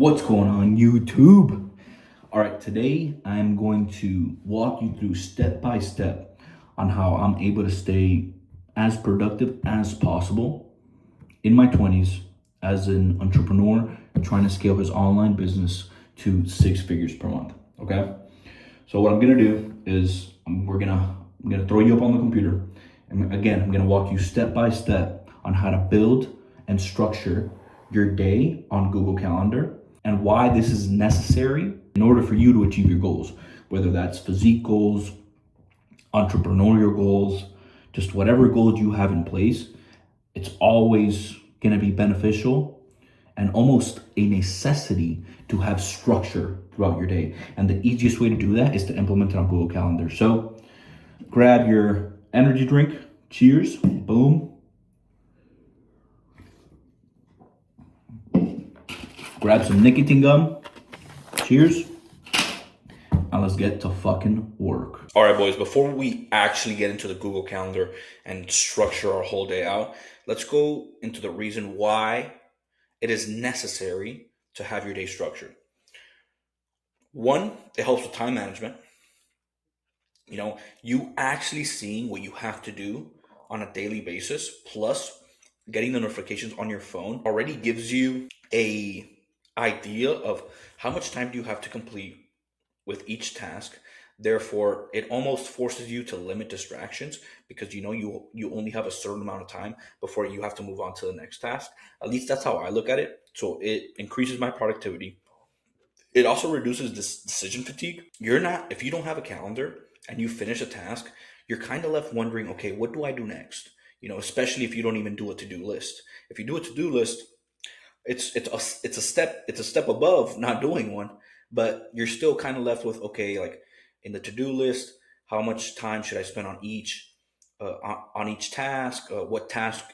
What's going on, YouTube? All right, today I'm going to walk you through step by step on how I'm able to stay as productive as possible in my 20s as an entrepreneur trying to scale his online business to six figures per month. Okay, so what I'm gonna do is I'm gonna throw you up on the computer, and again I'm gonna walk you step by step on how to build and structure your day on Google Calendar and why this is necessary in order for you to achieve your goals, whether that's physique goals, entrepreneurial goals, just whatever goals you have in place. It's always gonna be beneficial and almost a necessity to have structure throughout your day. And the easiest way to do that is to implement it on Google Calendar. So grab your energy drink. Cheers. Boom. Grab some nicotine gum. Cheers. Now let's get to fucking work. All right, boys, before we actually get into the Google Calendar and structure our whole day out, let's go into the reason why it is necessary to have your day structured. One, it helps with time management. You actually seeing what you have to do on a daily basis, plus getting the notifications on your phone already gives you a idea of how much time do you have to complete with each task. Therefore, it almost forces you to limit distractions because you only have a certain amount of time before you have to move on to the next task. At least that's how I look at it. So it increases my productivity. It also reduces this decision fatigue. You're not, if you don't have a calendar and you finish a task, you're kind of left wondering, okay, what do I do next? Especially if you don't even do a to-do list. If you do a to-do list, it's a step above not doing one, but you're still kind of left with, okay, like in the to-do list, how much time should I spend on each task? What task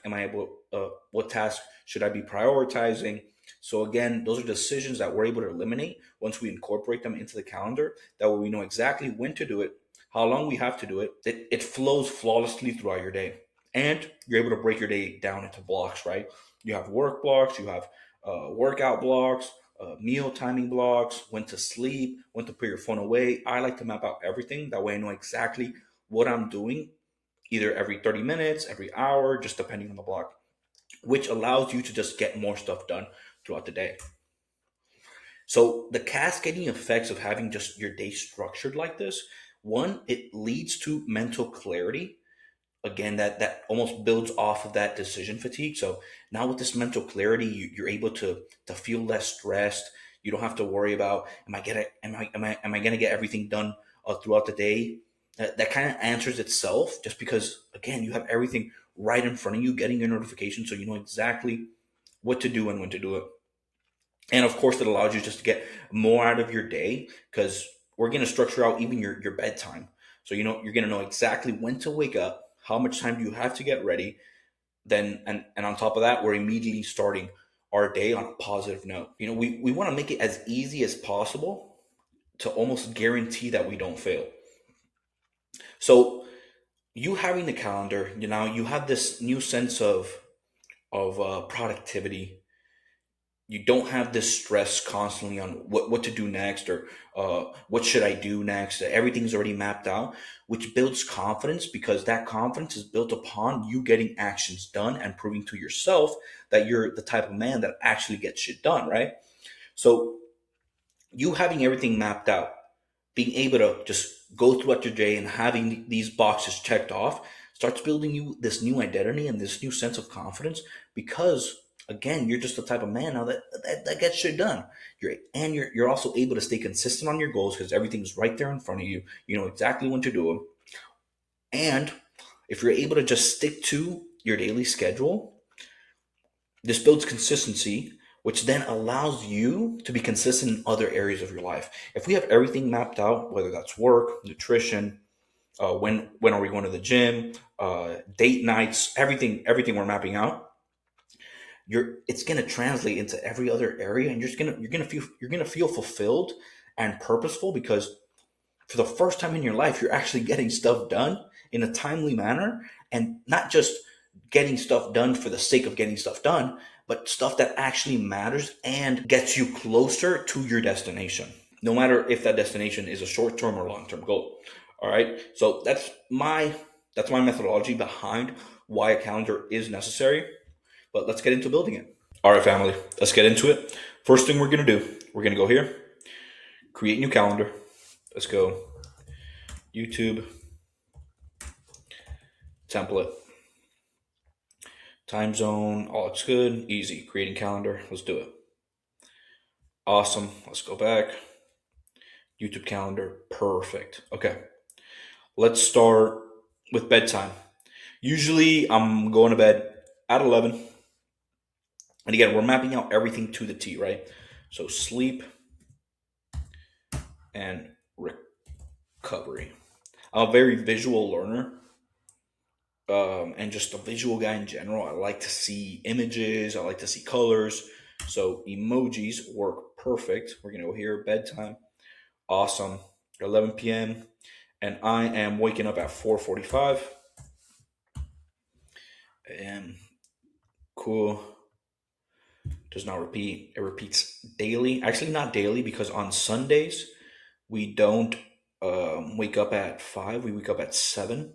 should I be prioritizing? So again, those are decisions that we're able to eliminate once we incorporate them into the calendar. That way we know exactly when to do it, how long we have to do it. It flows flawlessly throughout your day. And you're able to break your day down into blocks, right? You have work blocks, you have workout blocks, meal timing blocks, when to sleep, when to put your phone away. I like to map out everything. That way I know exactly what I'm doing, either every 30 minutes, every hour, just depending on the block, which allows you to just get more stuff done throughout the day. So the cascading effects of having just your day structured like this, one, it leads to mental clarity. Again, that almost builds off of that decision fatigue. So now with this mental clarity, you're able to feel less stressed. You don't have to worry about, am I gonna get everything done throughout the day? That kind of answers itself, just because again you have everything right in front of you, getting your notification, so you know exactly what to do and when to do it. And of course, it allows you just to get more out of your day, because we're going to structure out even your bedtime. So you're going to know exactly when to wake up, how much time do you have to get ready. Then and on top of that, we're immediately starting our day on a positive note. We want to make it as easy as possible to almost guarantee that we don't fail. So you having the calendar, you have this new sense of productivity. You don't have this stress constantly on what to do next, or what should I do next. Everything's already mapped out, which builds confidence, because that confidence is built upon you getting actions done and proving to yourself that you're the type of man that actually gets shit done, right? So you having everything mapped out, being able to just go throughout your day and having these boxes checked off starts building you this new identity and this new sense of confidence, because again, you're just the type of man now that gets shit done. You're also able to stay consistent on your goals because everything's right there in front of you. You know exactly when to do them. And if you're able to just stick to your daily schedule, this builds consistency, which then allows you to be consistent in other areas of your life. If we have everything mapped out, whether that's work, nutrition, when are we going to the gym, date nights, everything we're mapping out, it's going to translate into every other area, and you're going to feel fulfilled and purposeful, because for the first time in your life, you're actually getting stuff done in a timely manner, and not just getting stuff done for the sake of getting stuff done, but stuff that actually matters and gets you closer to your destination, no matter if that destination is a short term or long term goal. All right. So that's my methodology behind why a calendar is necessary. But let's get into building it. All right, family, let's get into it. First thing we're gonna do, we're gonna go here, create new calendar. Let's go YouTube template, time zone, all looks good, easy. Creating calendar, let's do it. Awesome. Let's go back. YouTube calendar, perfect. Okay, let's start with bedtime. Usually, I'm going to bed at 11, and again, we're mapping out everything to the T, right? So sleep and recovery. I'm a very visual learner, and just a visual guy in general. I like to see images. I like to see colors. So emojis work perfect. We're gonna go here. Bedtime. Awesome. 11 p.m. And I am waking up at 4:45. And cool. Does not repeat. It repeats daily. Actually, not daily because on Sundays we don't wake up at 5. We wake up at 7.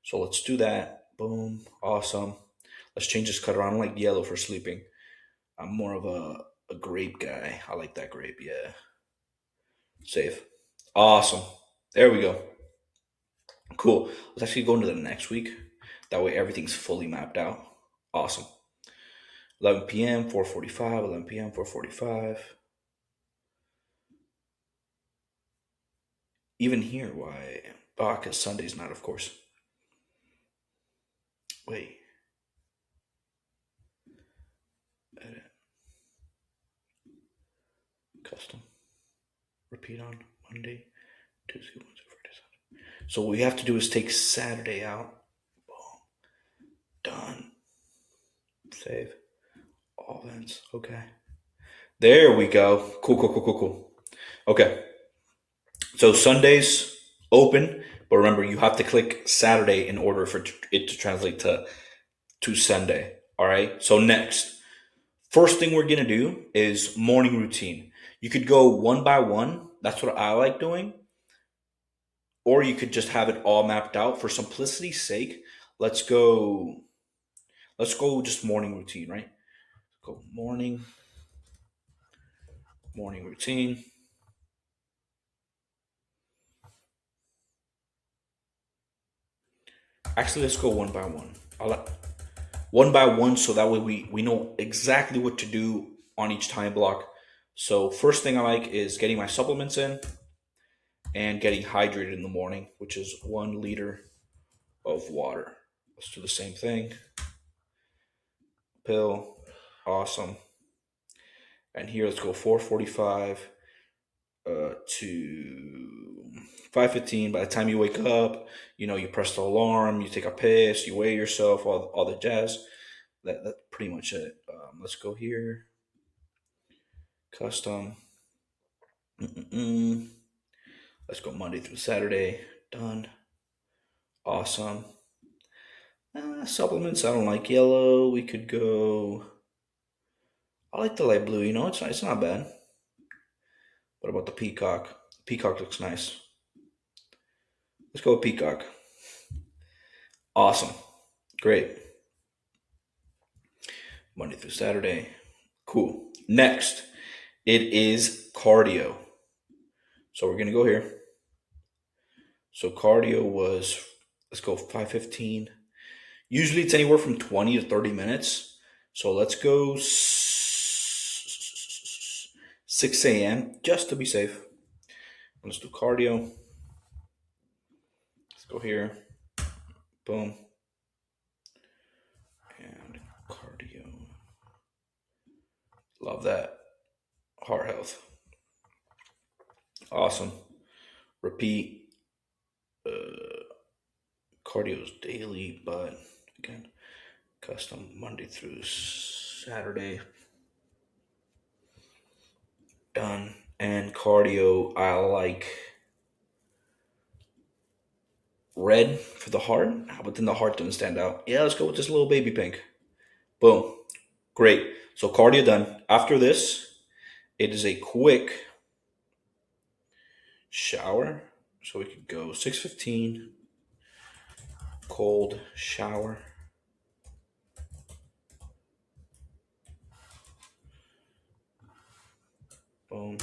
So let's do that. Boom. Awesome. Let's change this color. I don't like yellow for sleeping. I'm more of a grape guy. I like that grape. Yeah. Save. Awesome. There we go. Cool. Let's actually go into the next week. That way everything's fully mapped out. Awesome. 11 p.m., 4:45, 11 p.m., 4:45. Even here, why? Oh, because Sunday's not, of course. Wait. Edit. Custom. Repeat on Monday, Tuesday, Wednesday, Friday, Saturday. So what we have to do is take Saturday out. Boom. Done. Save. All events. Okay. There we go. Cool, cool, cool, cool, cool. Okay. So Sundays open, but remember you have to click Saturday in order for it to translate to Sunday. All right. So next, first thing we're gonna do is morning routine. You could go one by one. That's what I like doing, or you could just have it all mapped out. For simplicity's sake, let's go. Let's go just morning routine, right? Go morning routine. Actually, let's go one by one. One by one so that way we know exactly what to do on each time block. So first thing I like is getting my supplements in and getting hydrated in the morning, which is 1 liter of water. Let's do the same thing. Pill. Awesome. And here let's go 4:45 to 5:15. By the time you wake up, you press the alarm, you take a piss, you weigh yourself, all the jazz. That's pretty much it. Let's go here. Custom. Mm-mm-mm. Let's go Monday through Saturday. Done. Awesome. Supplements. I don't like yellow. We could go. I like the light blue. It's not bad. What about the peacock? Peacock looks nice. Let's go with peacock. Awesome. Great. Monday through Saturday. Cool. Next, it is cardio. So we're gonna go here. So cardio was, let's go 5:15. Usually it's anywhere from 20 to 30 minutes. So let's go 6 a.m. just to be safe. Let's do cardio. Let's go here. Boom. And cardio. Love that. Heart health. Awesome. Repeat. Cardio is daily, but again, custom Monday through Saturday. Done. And cardio, I like red for the heart, but then the heart doesn't stand out. Yeah, let's go with this little baby pink. Boom. Great. So cardio done. After this, it is a quick shower. So we could go 6:15, cold shower. Boom.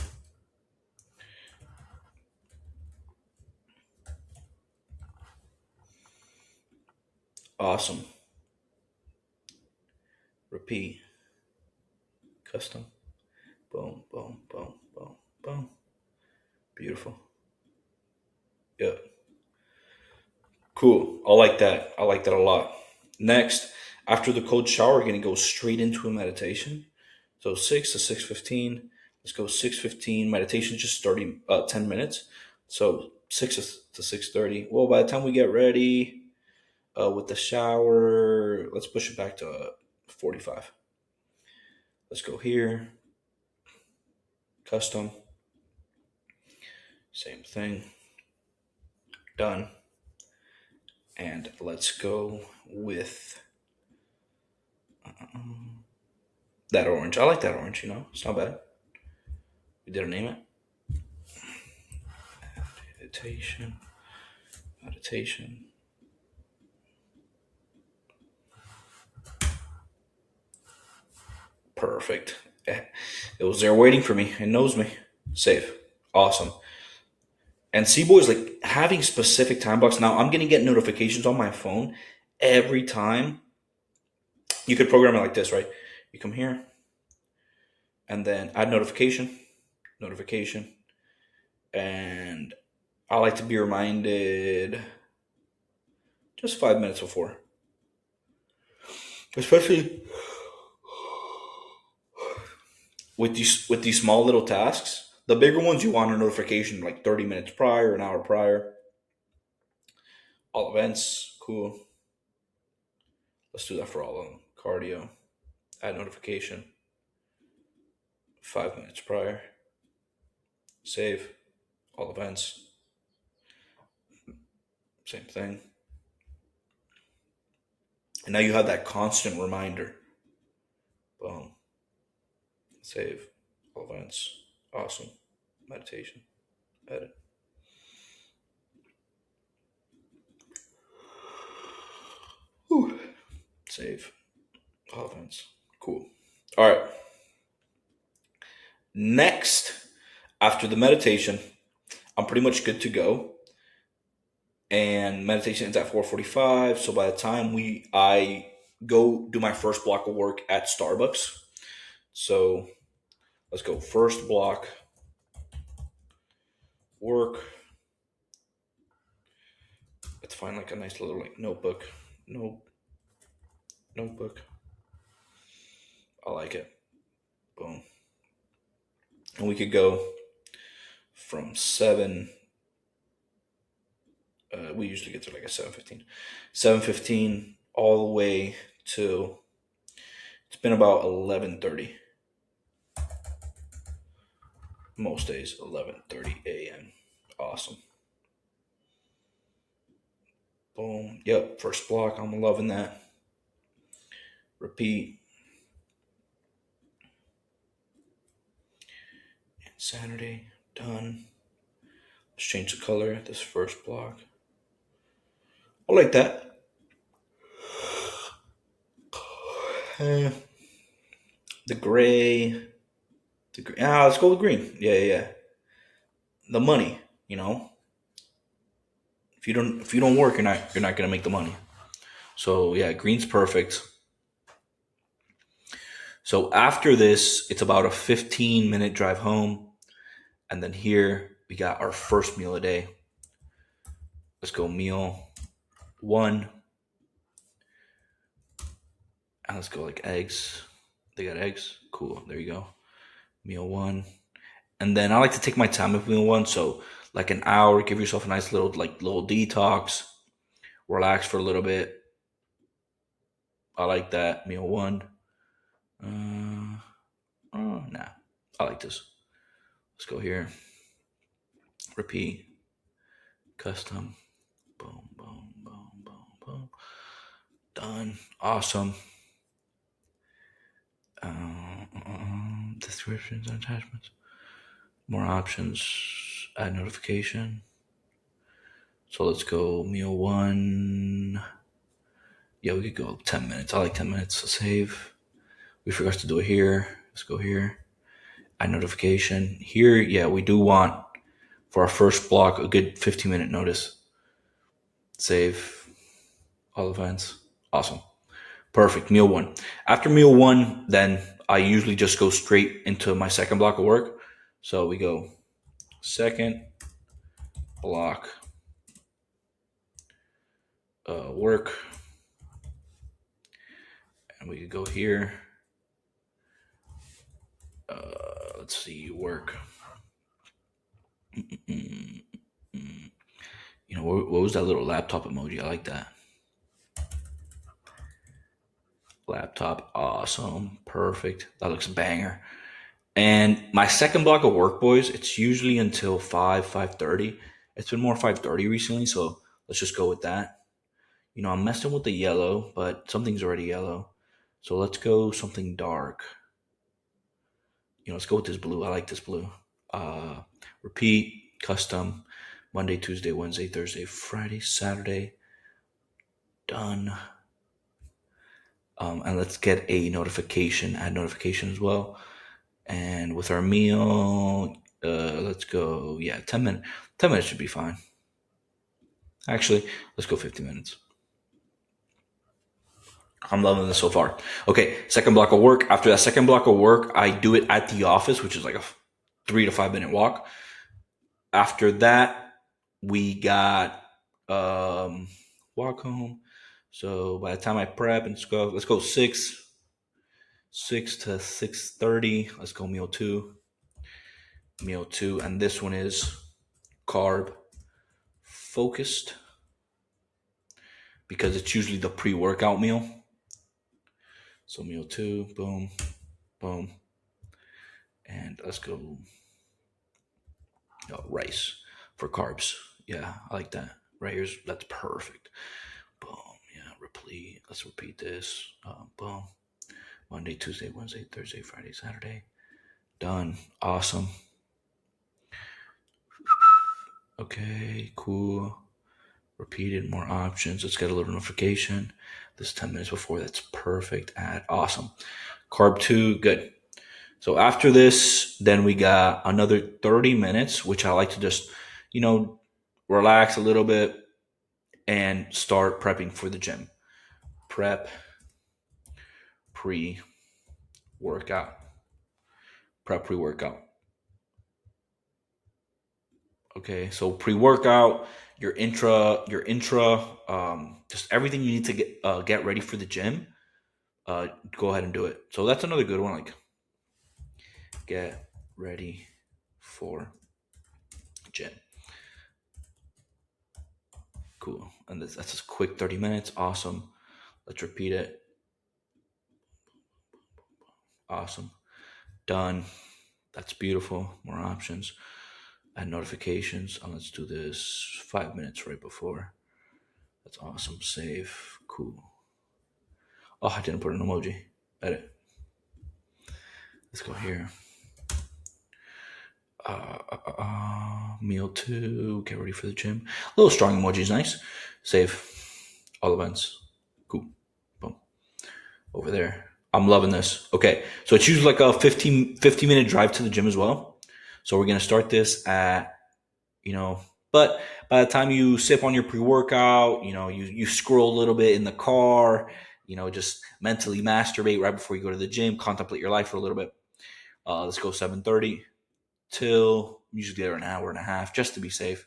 Awesome. Repeat. Custom. Boom, boom, boom, boom, boom. Beautiful. Yep. Cool. I like that. I like that a lot. Next, after the cold shower, we're gonna go straight into a meditation. So 6 to 6:15. Let's go 6:15. Meditation just starting 10 minutes. So 6 to 6:30. Well, by the time we get ready with the shower, let's push it back to 45. Let's go here. Custom. Same thing. Done. And let's go with that orange. I like that orange, it's not bad. We did name it. Meditation. Meditation. Perfect. It was there waiting for me. It knows me. Save. Awesome. And see, boys, like having specific time blocks. Now I'm gonna get notifications on my phone every time. You could program it like this, right? You come here and then add notification, notification, and I like to be reminded just 5 minutes before. Especially with these small little tasks. The bigger ones you want a notification like 30 minutes prior, an hour prior. All events, cool. Let's do that for all of them. Cardio, add notification 5 minutes prior. Save all events. Same thing. And now you have that constant reminder. Boom. Save all events. Awesome. Meditation. Edit. Whew. Save all events. Cool. All right. Next, after the meditation, I'm pretty much good to go. And meditation ends at 4:45. So by the time I go do my first block of work at Starbucks. So let's go first block work. Let's find like a nice little like notebook. No notebook. I like it. Boom. And we could go from 7. We usually get to like a 7:15. 7:15 all the way to it's been about 11:30. Most days 11:30 a.m. Awesome. Boom. Yep. First block. I'm loving that. Repeat. And Saturday. Done. Let's change the color at this first block. I like that. Uh, the gray. Let's go with green. Yeah, yeah, yeah. The money. You know, if you don't work, you're not gonna make the money. So yeah, green's perfect. So after this, it's about a 15-minute drive home, and then here we got our first meal a day. Let's go meal one, and let's go like eggs. They got eggs. Cool. There you go. Meal one, and then I like to take my time with meal one. So like an hour, give yourself a nice little detox, relax for a little bit. I like that meal one. Uh, oh nah, I like this. Let's go here. Repeat. Custom. Boom, boom, boom, boom, boom. Done. Awesome. Descriptions and attachments. More options. Add notification. So let's go meal one. Yeah, we could go 10 minutes. I like 10 minutes to save. We forgot to do it here. Let's go here. Add notification. Here, yeah, we do want for our first block a good 15-minute notice. Save all events. Awesome. Perfect. Meal one. After meal one, then I usually just go straight into my second block of work. So we go second block work, and we could go here. Let's see, work. You know, what was that little laptop emoji? I like that. Laptop, awesome, perfect. That looks banger. And my second block of work, boys, it's usually until 5:30. It's been more 5:30 recently, so let's just go with that. You know, I'm messing with the yellow, but something's already yellow. So let's go something dark. You know, let's go with this blue. I like this blue. Uh, Repeat, custom, Monday, Tuesday, Wednesday, Thursday, Friday, Saturday. Done. And let's get a notification, add notification as well. And with our meal, let's go, yeah, 10 minutes. 10 minutes should be fine. Actually, let's go 50 minutes. I'm loving this so far. Okay, second block of work. After that second block of work, I do it at the office, which is like a 3 to 5 minute walk. After that, we got walk home. So by the time I prep and go, let's go six to 6:30. Let's go meal two, and this one is carb focused because it's usually the pre-workout meal. So meal two, boom, boom, and let's go rice for carbs. Yeah, I like that. Right here's that's perfect. Boom. Yeah, repeat. Let's repeat this. Boom. Monday, Tuesday, Wednesday, Thursday, Friday, Saturday. Done. Awesome. Okay, cool. Repeated, more options. Let's get a little notification. This 10 minutes before. That's perfect. Add. Awesome. Carb two, good. So after this, then we got another 30 minutes, which I like to just, you know, relax a little bit and start prepping for the gym. Prep, pre workout. Prep, pre workout. Okay, so pre workout, your intra, just everything you need to get ready for the gym. Go ahead and do it. So that's another good one. Like, get ready for gym. Cool. And that's just quick 30 minutes. Awesome. Let's repeat it. Awesome. Done. That's beautiful. More options. Add notifications. And let's do this 5 minutes right before. That's awesome. Save. Cool. Oh, I didn't put an emoji. Edit. Let's go here. Meal two. Get ready for the gym. A little strong emoji is nice. Save. All events. Cool. Boom. Over there. I'm loving this. Okay. So it's usually like a 15-minute drive to the gym as well. So we're going to start this at, but by the time you sip on your pre-workout, you scroll a little bit in the car, just mentally masturbate right before you go to the gym, contemplate your life for a little bit. Let's go 7:30 till usually there an hour and a half just to be safe.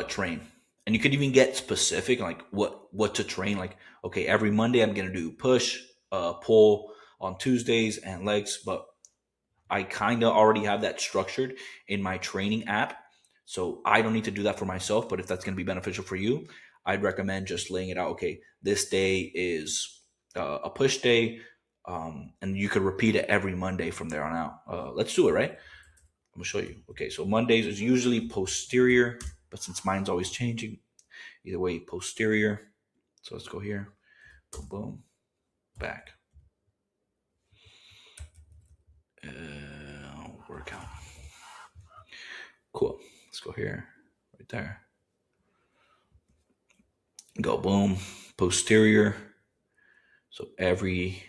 Train. And you could even get specific, like what to train. Like, okay, every Monday I'm gonna do push, pull on Tuesdays and legs, but I kind of already have that structured in my training app. So I don't need to do that for myself. But if that's going to be beneficial for you, I'd recommend just laying it out. Okay, this day is a push day. And you could repeat it every Monday from there on out. Let's do it, right? I'm going to show you. Okay, so Mondays is usually posterior. But since mine's always changing, either way, posterior. So let's go here. Boom, boom, back. Workout. Cool. Let's go here. Right there. Go boom. Posterior. So every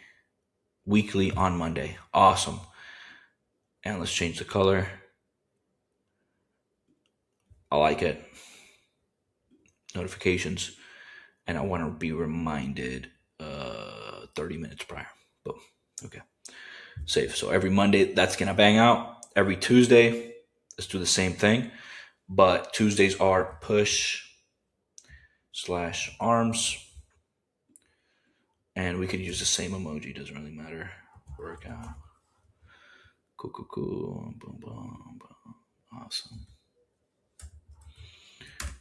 weekly on Monday. Awesome. And let's change the color. I like it. Notifications. And I want to be reminded 30 minutes prior. Boom. Okay. Save. So every Monday, that's going to bang out. Every Tuesday, let's do the same thing. But Tuesdays are push slash arms. And we could use the same emoji. Doesn't really matter. Workout. Cool, cool, cool. Boom, boom, boom. Awesome.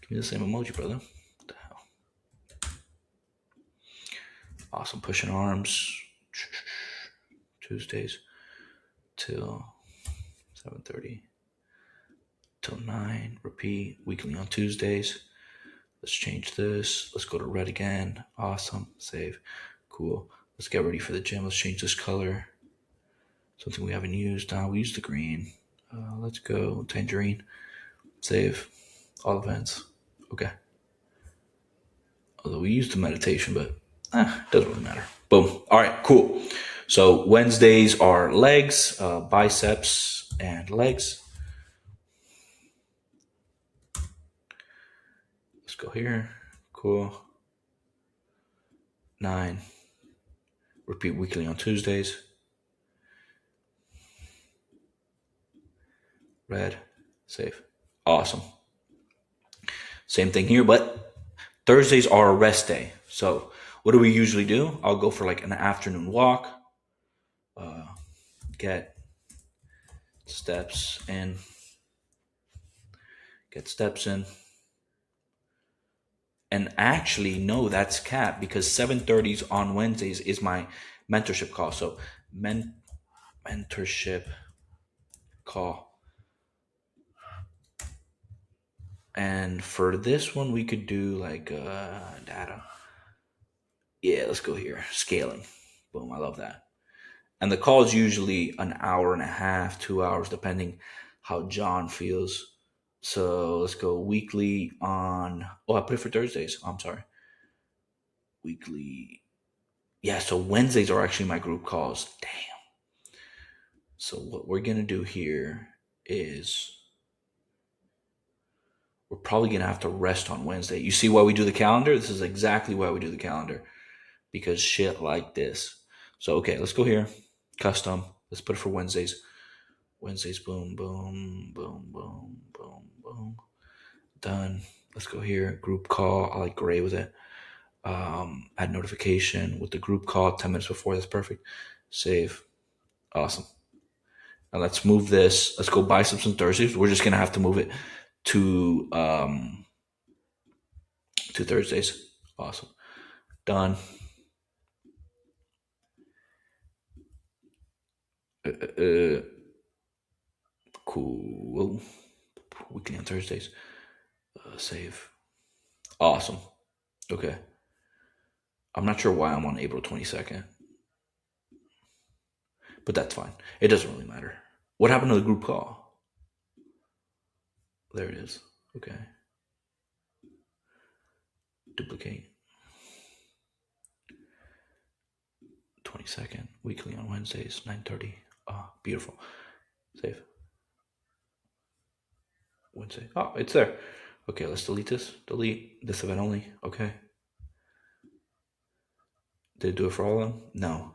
Give me the same emoji, brother. What the hell? Awesome. Pushing arms. Tuesdays till 7:30 till 9. Repeat weekly on Tuesdays. Let's change this. Let's go to red again. Awesome. Save. Cool. Let's get ready for the gym. Let's change this color. Something we haven't used. We used the green. Let's go tangerine. Save. All events. Okay. Although we used the meditation, but doesn't really matter. Boom. All right, cool. So Wednesdays are legs, biceps, and legs. Let's go here. Cool. 9. Repeat weekly on Tuesdays. Red. Save. Awesome. Same thing here, but Thursdays are a rest day. So what do we usually do? I'll go for like an afternoon walk. Get steps in. Get steps in. And actually, no, that's cap because 7:30s on Wednesdays is my mentorship call. So mentorship call. And for this one, we could do like data. Yeah, let's go here. Scaling. Boom, I love that. And the call is usually an hour and a half, 2 hours, depending how John feels. So let's go weekly on. Oh, I put it for Thursdays. I'm sorry. Weekly. Yeah, so Wednesdays are actually my group calls. Damn. So what we're gonna do here is we're probably gonna have to rest on Wednesday. You see why we do the calendar? This is exactly why we do the calendar. Because shit like this. So okay, let's go here. Custom. Let's put it for Wednesdays. Wednesdays, boom, boom, boom, boom, boom, boom. Done. Let's go here. Group call. I like gray with it. Add notification with the group call 10 minutes before. That's perfect. Save. Awesome. Now let's move this. Let's go biceps and Thursdays. We're just gonna have to move it to Thursdays. Awesome. Done. Cool. Weekly on Thursdays. Save. Awesome. Okay. I'm not sure why I'm on April 22nd, but that's fine. It doesn't really matter. What happened to the group call? There it is. Okay. Duplicate. 22nd, weekly on Wednesdays, 9:30. Ah, beautiful. Save. Wednesday. Oh, it's there. Okay, let's delete this. Delete this event only. Okay. Did it do it for all of them? No.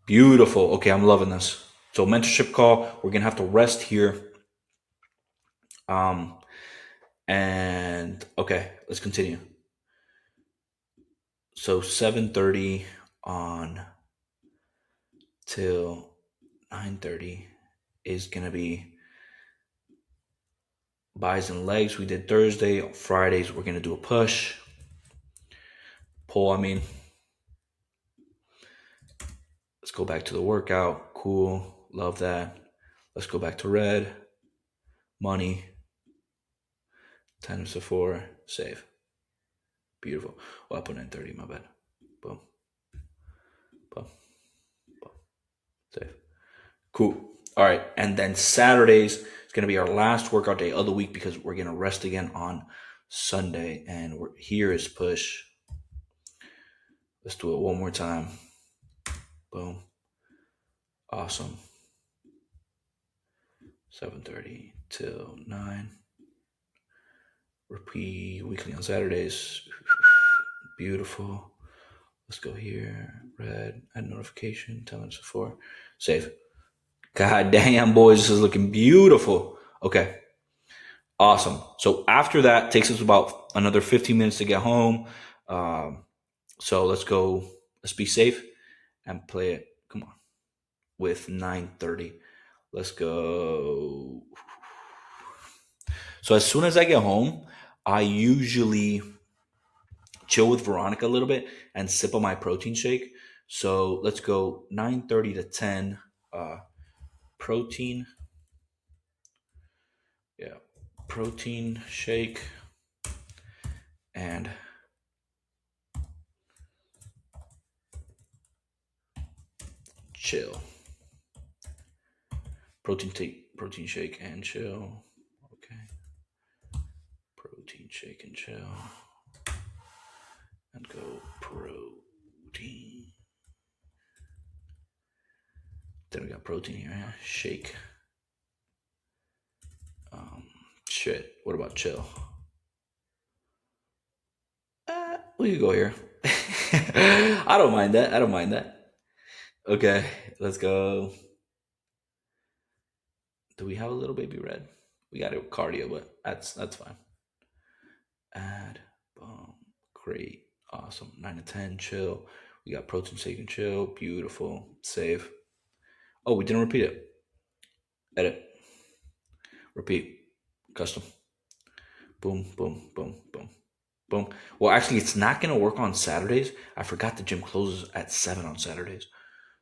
Beautiful. Okay, I'm loving this. So mentorship call. We're gonna have to rest here. And okay, let's continue. So 7:30 on till 9:30 is gonna be buys and legs. We did Thursday. On Fridays we're gonna do a push. Pull, I mean. Let's go back to the workout. Cool. Love that. Let's go back to red. Money. 10 to 4. Save. Beautiful. Well, I put 9:30, my bad. Boom. Boom. Boom. Save. Cool. All right. And then Saturdays is going to be our last workout day of the week because we're going to rest again on Sunday. And here is push. Let's do it one more time. Boom. Awesome. 7:30 till 9. Repeat weekly on Saturdays. Beautiful. Let's go here. Red. Add notification. 10 minutes before. Save. God damn, boys, this is looking beautiful. Okay. Awesome. So after that, takes us about another 15 minutes to get home. Um, so let's go. Let's be safe and play it. Come on, with 9:30. Let's go. So as soon as I get home, I usually chill with Veronica a little bit and sip on my protein shake. So let's go 9:30 to 10. Protein, yeah, protein shake and chill. Protein shake and chill. Okay. Protein shake and chill. And go protein. Then we got protein here. Yeah? Shake. Shit. What about chill? We could go here. I don't mind that. I don't mind that. Okay, let's go. Do we have a little baby red? We got it cardio, but that's fine. Add, boom, great, awesome. 9 to 10, chill. We got protein shake and chill. Beautiful. Save. Oh, we didn't repeat it. Edit. Repeat. Custom. Boom, boom, boom, boom, boom. Well, actually, it's not gonna work on Saturdays. I forgot the gym closes at 7 on Saturdays.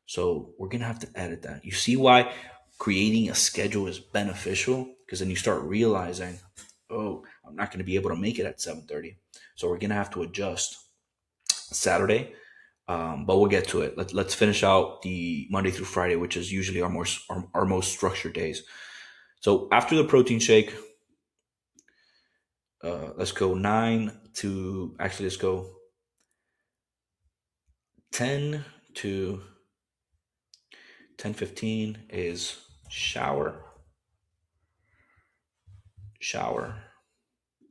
So we're gonna have to edit that. You see why creating a schedule is beneficial? Because then you start realizing, oh, I'm not gonna be able to make it at 7:30. So we're gonna have to adjust Saturday. But we'll get to it. Let's finish out the Monday through Friday, which is usually our most structured days. So after the protein shake, let's go 10 to 10:15 is shower,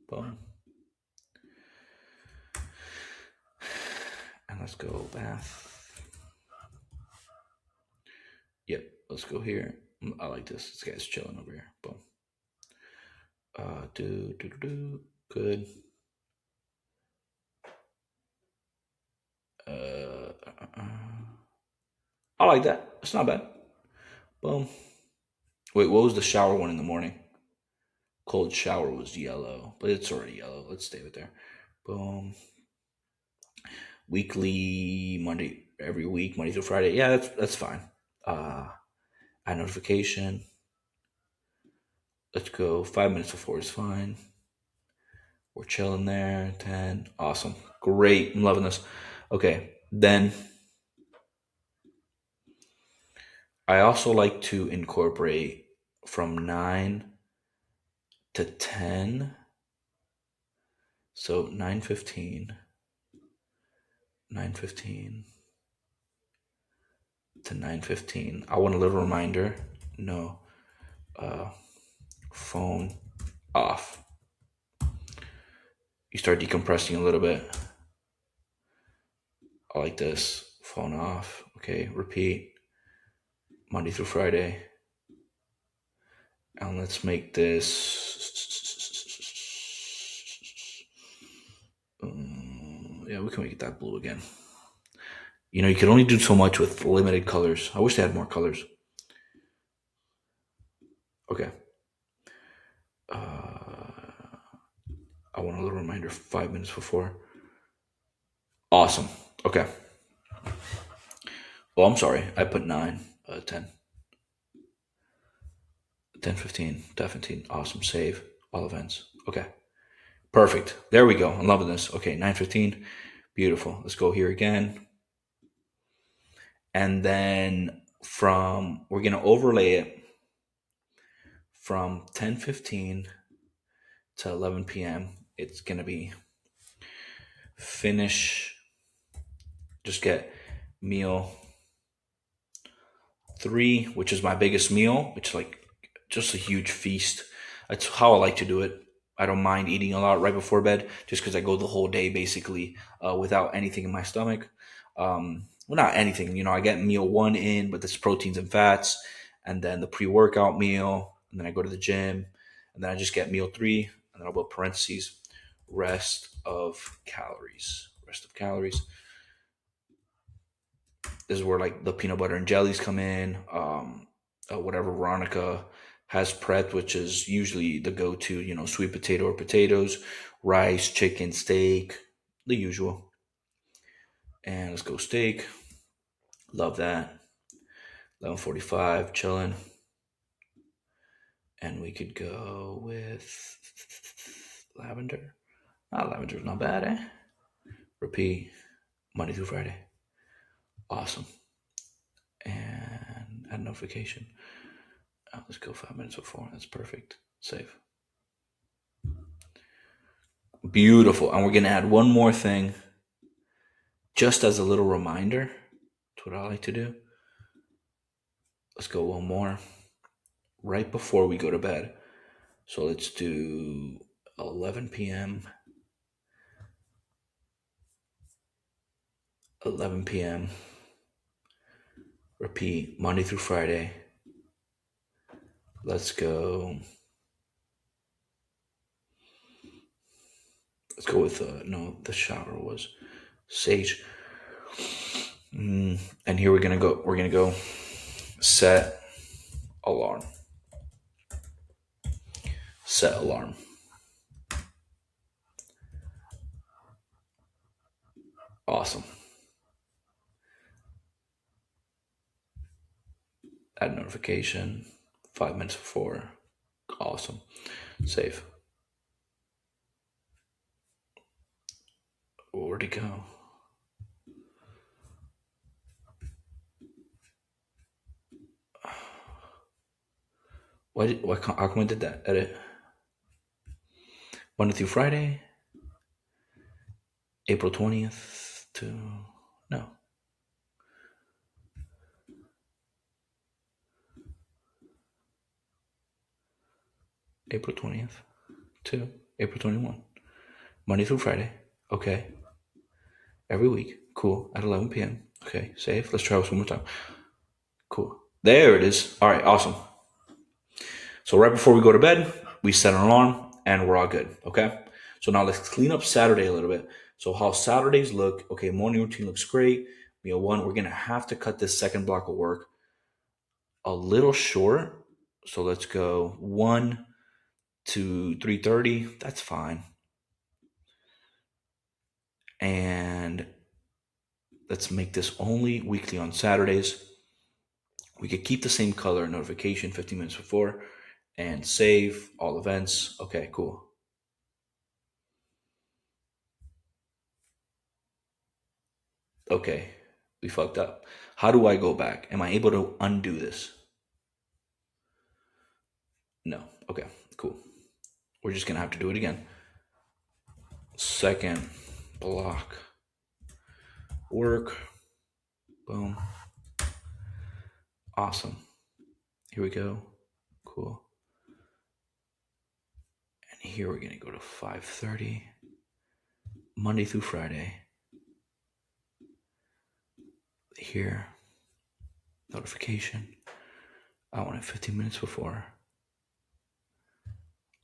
boom, and let's go bath. Yep, let's go here. I like this. This guy's chilling over here. Boom. Good. I like that. It's not bad. Boom. Wait, what was the shower one in the morning? Cold shower was yellow, but it's already yellow. Let's stay with there. Boom. Weekly, Monday, every week, Monday through Friday. Yeah, that's fine. Add notification. Let's go 5 minutes before is fine. We're chilling there. 10. Awesome. Great. I'm loving this. Okay. Then I also like to incorporate from 9 to 10. So 9:15 to 9:15. I want a little reminder. No. Phone off. You start decompressing a little bit. I like this. Phone off. Okay. Repeat. Monday through Friday. And let's make this. Yeah, we can make it that blue again. You can only do so much with limited colors. I wish they had more colors. Okay. I want a little reminder 5 minutes before. Awesome. Okay. Oh, I'm sorry. I put 9, 10. 10:15, 10:15. Awesome. Save all events. Okay. Perfect. There we go. I'm loving this. Okay, 9:15. Beautiful. Let's go here again. And then we're gonna overlay it from 10:15 to 11 p.m. It's gonna be finish. Just get meal 3, which is my biggest meal, which is like just a huge feast. That's how I like to do it. I don't mind eating a lot right before bed, just because I go the whole day basically without anything in my stomach. Well, not anything. I get meal 1 in, but there's proteins and fats, and then the pre-workout meal, and then I go to the gym, and then I just get meal 3, and then I'll put parentheses, rest of calories. Rest of calories. This is where like the peanut butter and jellies come in. Whatever Veronica has prepped, which is usually the go-to, sweet potato or potatoes, rice, chicken, steak, the usual. And let's go steak. Love that. 11:45, chilling. And we could go with lavender. Lavender's not bad, eh? Repeat Monday through Friday. Awesome. And add notification. Let's go 5 minutes before. That's perfect. Save. Beautiful. And we're going to add one more thing just as a little reminder. That's what I like to do. Let's go one more right before we go to bed. So let's do 11 p.m. 11 p.m. Repeat Monday through Friday. Let's go. Let's go with no. The shower was sage. And here we're gonna go. We're gonna go. Set alarm. Set alarm. Awesome. Add notification. 5 minutes before. Awesome. Save. Where'd it go? How come I did that? Edit. Monday through Friday. April 20th to no. April 20th to April 21. Monday through Friday. Okay. Every week. Cool. At 11 p.m. Okay. Save. Let's try this one more time. Cool. There it is. All right. Awesome. So right before we go to bed, we set an alarm and we're all good. Okay. So now let's clean up Saturday a little bit. So how Saturdays look. Okay. Morning routine looks great. Meal 1. We're going to have to cut this second block of work a little short. So let's go 1 to 3:30. That's fine. And let's make this only weekly on Saturdays. We could keep the same color notification 15 minutes before and save all events. Okay, cool. Okay, we fucked up. How do I go back? Am I able to undo this? No. Okay, cool. We're just going to have to do it again. Second block. Work. Boom. Awesome. Here we go. Cool. And here we're going to go to 5:30. Monday through Friday. Here. Notification. I want it 15 minutes before.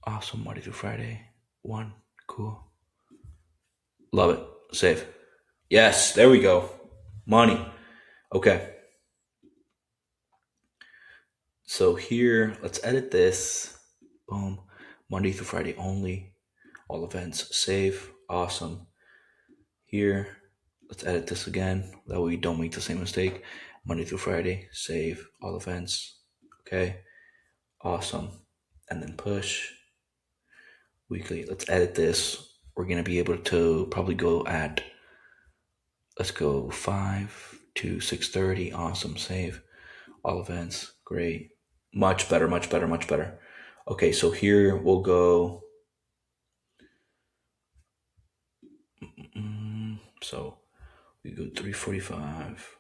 Awesome. Monday through Friday. 1. Cool. Love it. Save. Yes. There we go. Money. Okay. So here, let's edit this. Boom. Monday through Friday only. All events. Save. Awesome. Here, let's edit this again. That way we don't make the same mistake. Monday through Friday. Save. All events. Okay. Awesome. And then push. Weekly. Let's edit this. We're going to be able to probably go at, let's go 5 to 6:30. Awesome. Save. All events, great. Much better, much better, much better. Okay, so here we'll go. So we go 3:45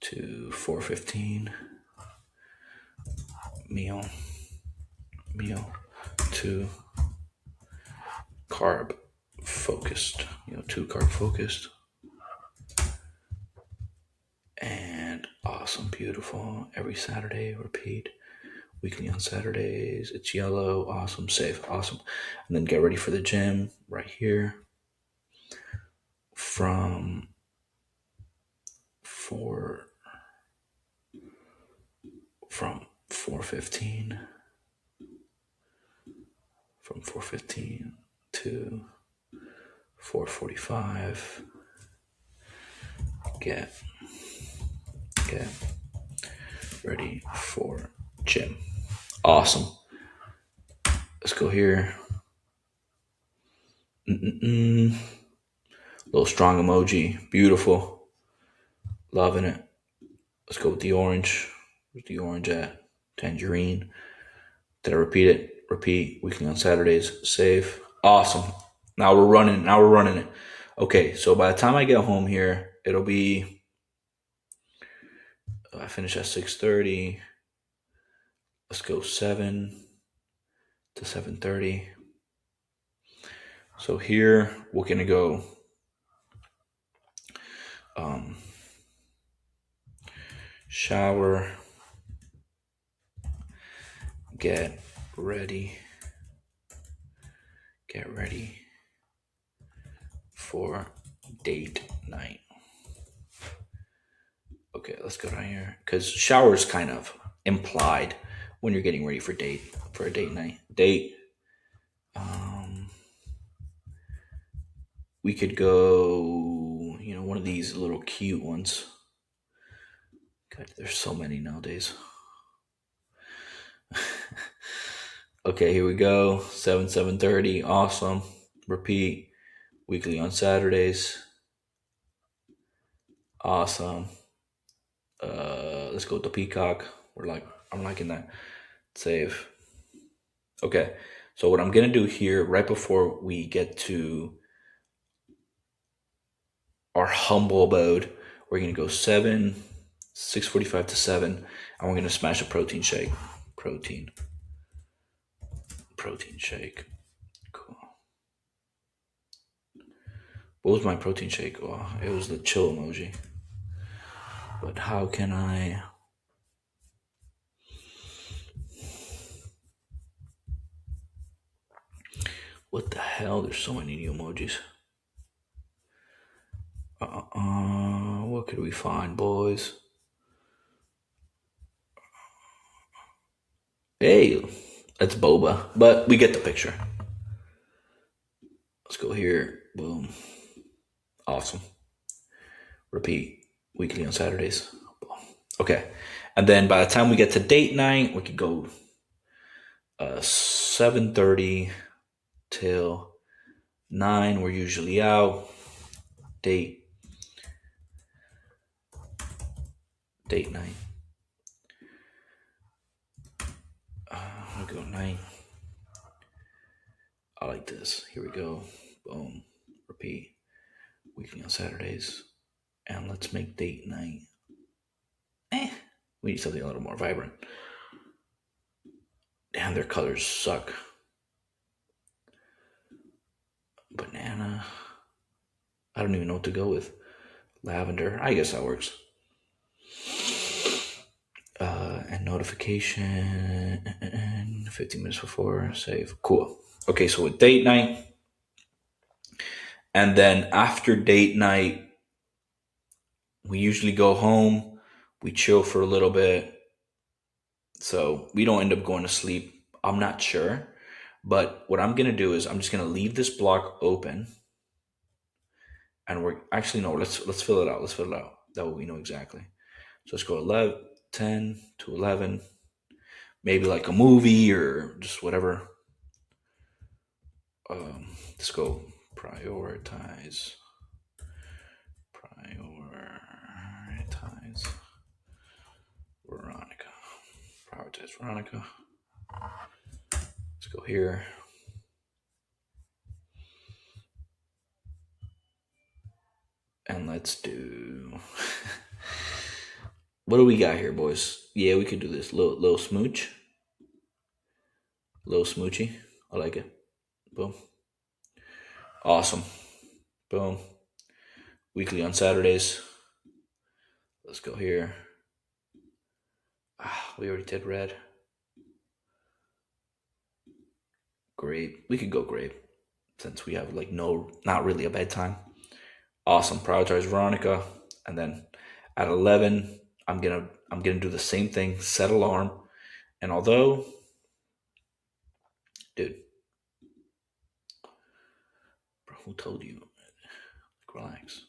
to 4:15. Meal, meal, to carb focused. Two carb focused. And awesome, beautiful. Every Saturday, repeat. Weekly on Saturdays. It's yellow. Awesome, safe, awesome. And then get ready for the gym right here. From four from 4:15 from 4:15 to 4:45. Get ready for gym. Awesome. Let's go here. Little strong emoji. Beautiful. Loving it. Let's go with the orange. Where's the orange at? Tangerine. Did I repeat it? Repeat. Weekly on Saturdays. Save. Awesome. Now we're running. Now we're running it. Okay, so by the time I get home here, it'll be. I finish at 6:30. Let's go 7 to 7:30. So here we're gonna go. Shower. Get ready. Get ready for date night. Okay, let's go down here because shower is kind of implied when you're getting ready for a date night. Date. We could go, one of these little cute ones. God, there's so many nowadays. Okay, here we go. 7:30. Awesome. Repeat. Weekly on Saturdays. Awesome. Let's go with the peacock. I'm liking that. Save. Okay. So what I'm gonna do here, right before we get to our humble abode, we're gonna go 6:45 to 7, and we're gonna smash a protein shake. Protein shake. Cool. What was my protein shake? Oh, it was the chill emoji. But how can I? What the hell? There's so many new emojis. What could we find, boys? Hey, that's boba, but we get the picture. Let's go here. Boom. Awesome. Repeat. Weekly on Saturdays. Boom. Okay. And then by the time we get to date night, we could go 7:30 till 9. We're usually out. Date night. I'll go 9. I like this. Here we go. Boom. Repeat. Weekly on Saturdays. And let's make date night. We need something a little more vibrant. Damn, their colors suck. Banana. I don't even know what to go with. Lavender. I guess that works. And notification. 15 minutes before. Save. Cool. Okay, so with date night. And then after date night, we usually go home. We chill for a little bit. So we don't end up going to sleep. I'm not sure. But what I'm going to do is I'm just going to leave this block open. And we're actually, no, let's fill it out. Let's fill it out. That way we know exactly. So let's go 10 to 11. Maybe like a movie or just whatever. Let's go prioritize. Veronica. Prioritize Veronica. Let's go here. And let's do. What do we got here, boys? Yeah, we could do this. Little smooch. Little smoochy. I like it. Boom. Awesome. Boom. Weekly on Saturdays. Let's go here. We already did red. Grape. We could go grape since we have like not really a bedtime. Awesome. Prioritize Veronica, and then at 11, I'm gonna do the same thing. Set alarm, and although, dude, bro, who told you? Relax.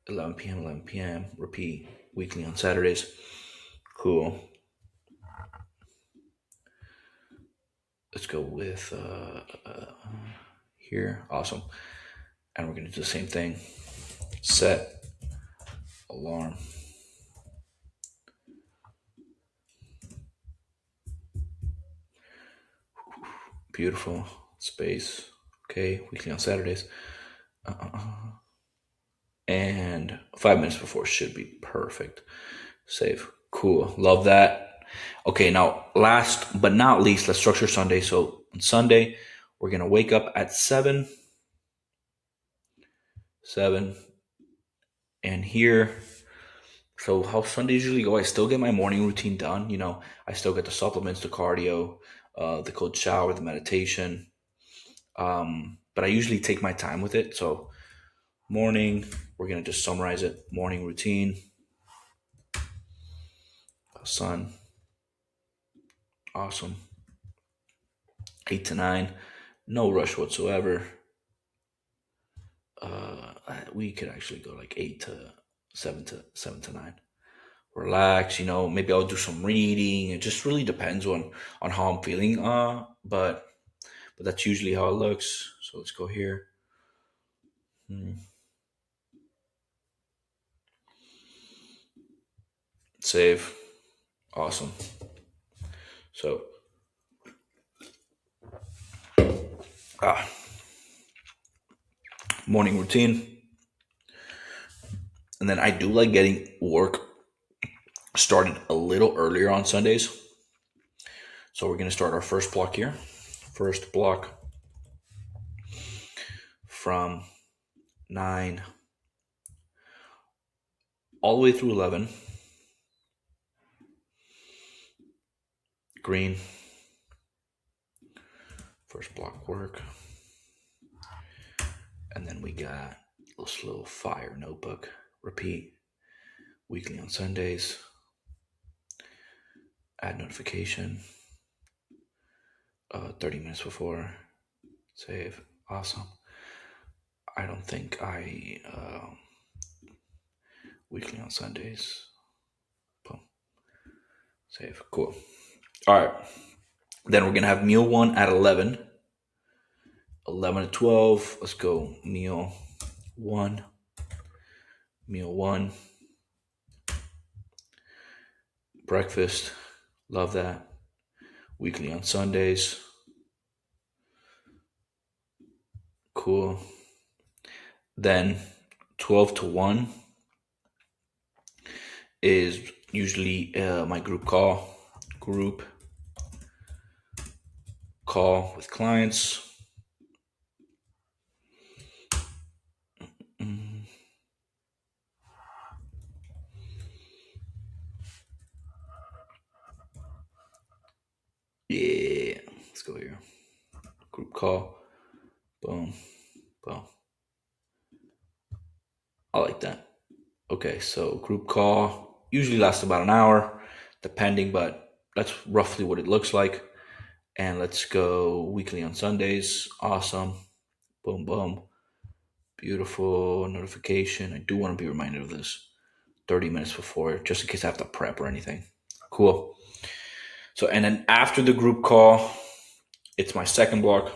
11 p.m. 11 p.m. Repeat weekly on Saturdays. Cool. Let's go with here. Awesome. And we're gonna do the same thing. Set alarm. Beautiful. Space. Okay. Weekly on Saturdays. And 5 minutes before should be perfect. Save. Cool. Love that. Okay, now last but not least, let's structure Sunday. So on Sunday, we're gonna wake up at 7. 7. And here, so how Sundays usually go, I still get my morning routine done. I still get the supplements, the cardio, the cold shower, the meditation. But I usually take my time with it. So morning, we're gonna just summarize it. Morning routine. Sun. Awesome. 8 to 9. No rush whatsoever. We could actually go like 8 to 7 to 9. Relax, maybe I'll do some reading. It just really depends on how I'm feeling. But that's usually how it looks. So let's go here. Save. Awesome. So morning routine. And then I do like getting work started a little earlier on Sundays. So we're going to start our first block here. First block from 9 all the way through 11. Green. First block work. And then we got this little fire notebook. Repeat. Weekly on Sundays. Add notification. 30 minutes before. Save. Awesome. I don't think I weekly on Sundays. Boom. Save. Cool. All right. Then we're gonna have meal 1 at 11. 11 to 12. Let's go. Meal 1. Meal 1. Breakfast. Love that. Weekly on Sundays. Cool. Then 12 to 1 is usually my group call with clients. Yeah, let's go here. Group call. Boom. Boom. I like that. Okay, so group call usually lasts about an hour, depending, but that's roughly what it looks like. And let's go weekly on Sundays. Awesome. Boom, boom. Beautiful notification. I do want to be reminded of this 30 minutes before, just in case I have to prep or anything. Cool. So, and then after the group call, it's my second block.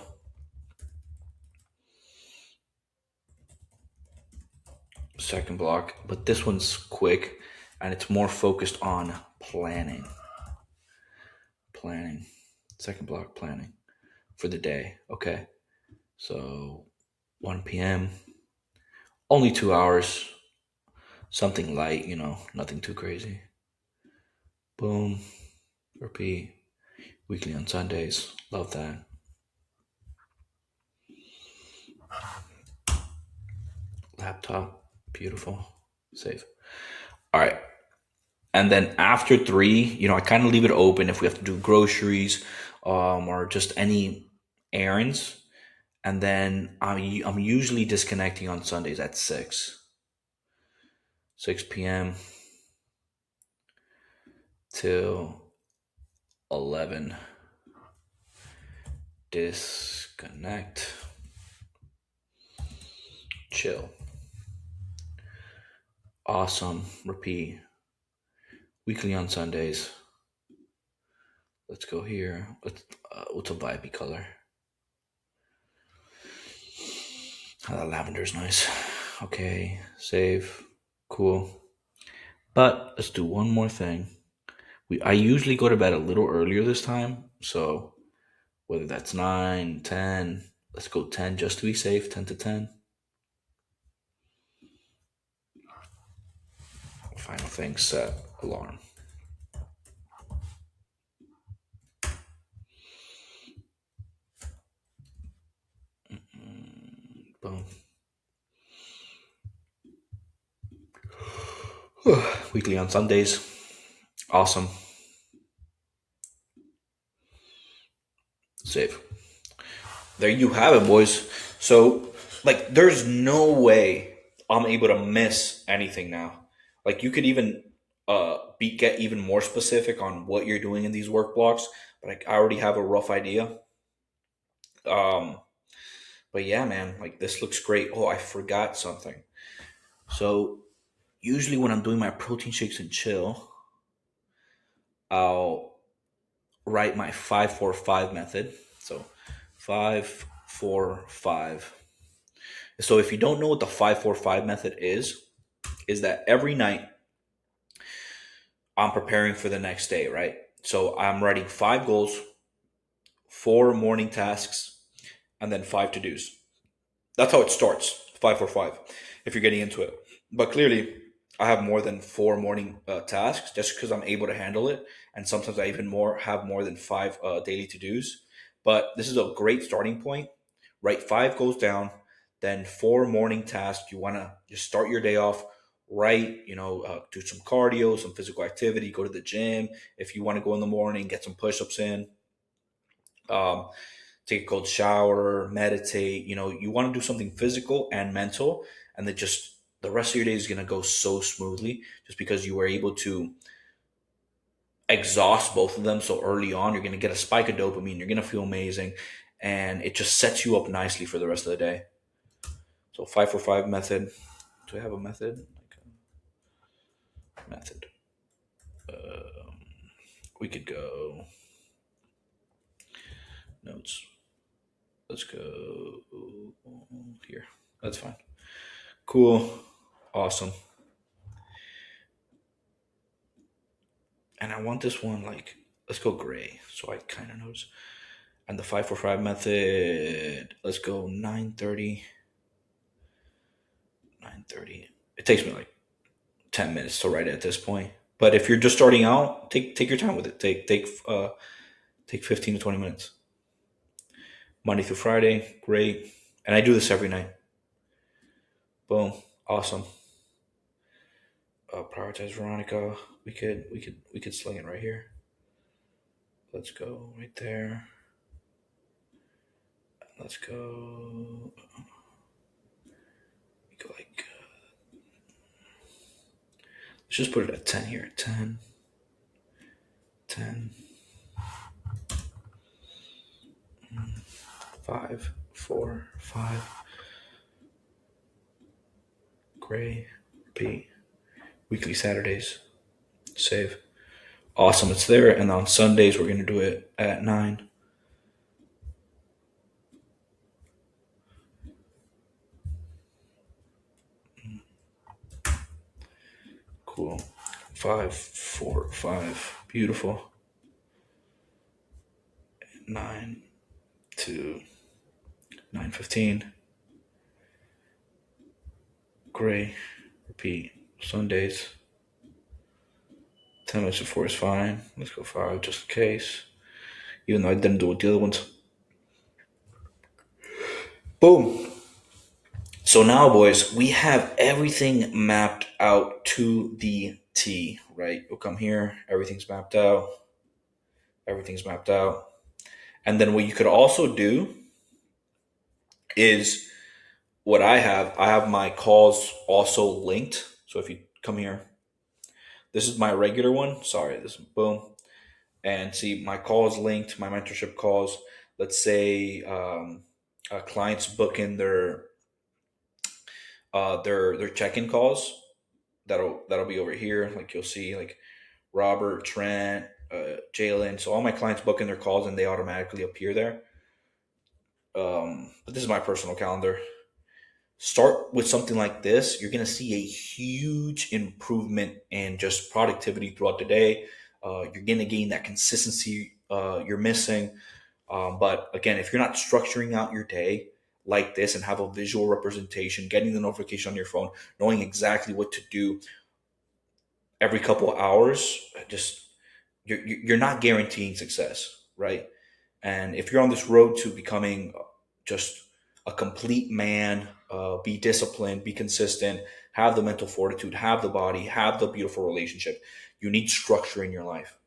second block, but this one's quick and it's more focused on planning. Planning. Second block planning for the day. Okay. So 1 p.m. Only 2 hours. Something light, nothing too crazy. Boom. Repeat. Weekly on Sundays. Love that. Laptop. Beautiful. Save. All right. And then after three, I kind of leave it open if we have to do groceries, or just any errands. And then I'm usually disconnecting on Sundays at 6 p.m. till 11. Disconnect. Chill. Awesome. Repeat. Weekly on Sundays. Let's go here. What's a vibey color? Oh, that lavender's nice. Okay. Save. Cool. But let's do one more thing. I usually go to bed a little earlier this time. So whether that's 9, 10, let's go 10 just to be safe, 10 to 10. Final thing, set alarm. Boom. Weekly on Sundays. Awesome. Save. There you have it, boys. So, like, there's no way I'm able to miss anything now. Like, you could even get even more specific on what you're doing in these work blocks. But like, I already have a rough idea. Um, but yeah, man, like this looks great. Oh, I forgot something. So usually when I'm doing my protein shakes and chill, I'll write my 5-4-5 method. So 5-4-5. So if you don't know what the 5-4-5 method is that every night I'm preparing for the next day, right? So I'm writing 5 goals, 4 morning tasks, and then 5 to dos. That's how it starts, 5-4-5, if you're getting into it. But clearly, I have more than 4 morning tasks just because I'm able to handle it. And sometimes I even have more than 5 daily to dos. But this is a great starting point. Write 5 goals down, then 4 morning tasks. You want to just start your day off right, do some cardio, some physical activity, go to the gym. If you want to go in the morning, get some push ups in. Um, Take a cold shower, meditate. You want to do something physical and mental, and then just the rest of your day is going to go so smoothly just because you were able to exhaust both of them so early on. You're going to get a spike of dopamine, you're going to feel amazing, and it just sets you up nicely for the rest of the day. So 5-4-5 method. Do I have a method? Like a method. We could go notes. Let's go here. That's fine. Cool. Awesome. And I want this one like, let's go gray so I kind of notice. And the 5-4-5 method, let's go 9:30. 9:30. It takes me like 10 minutes to write it at this point. But if you're just starting out, take your time with it. Take 15 to 20 minutes. Monday through Friday, great. And I do this every night. Boom, awesome. Prioritize Veronica. We could sling it right here. Let's go right there. Let's go. We go like, let's just put it at 10 here. 10, 10, 5-4-5. Gray, B. Weekly Saturdays. Save. Awesome, it's there. And on Sundays, we're going to do it at 9. Cool. 5, 4, 5. Beautiful. 9 to 9:15. Gray. Repeat. Sundays. 10 minutes before is fine. Let's go 5 just in case. Even though I didn't do it with the other ones. Boom. So now, boys, we have everything mapped out to the T, right? We'll come here. Everything's mapped out. Everything's mapped out. And then what you could also do is what I have my calls also linked. So if you come here, this is my regular one. Sorry, this boom. And see, my calls linked, my mentorship calls. Let's say clients book in their check-in calls. That'll be over here. Like you'll see, like Robert, Trent, Jalen. So all my clients book in their calls, and they automatically appear there. But this is my personal calendar. Start with something like this. You're going to see a huge improvement in just productivity throughout the day. You're going to gain that consistency you're missing. But again, if you're not structuring out your day like this and have a visual representation, getting the notification on your phone, knowing exactly what to do every couple of hours, just you're not guaranteeing success, right? And if you're on this road to becoming just a complete man, be disciplined, be consistent, have the mental fortitude, have the body, have the beautiful relationship, you need structure in your life.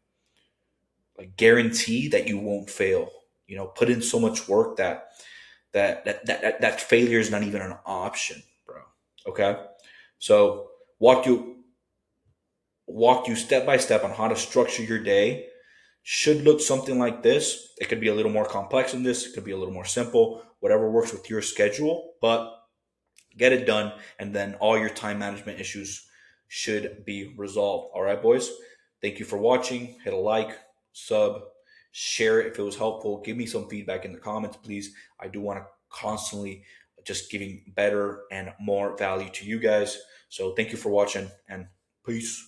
Like guarantee that you won't fail. You know, put in so much work that failure is not even an option, bro. Okay, so walk you walk you step by step on how to structure your day. Should look something like this. It could be a little more complex than this. It could be a little more simple. Whatever works with your schedule, but get it done, and then all your time management issues should be resolved. All right, boys. Thank you for watching. Hit a like, sub, share it if it was helpful. Give me some feedback in the comments, please. I do want to constantly just giving better and more value to you guys. So thank you for watching, and peace.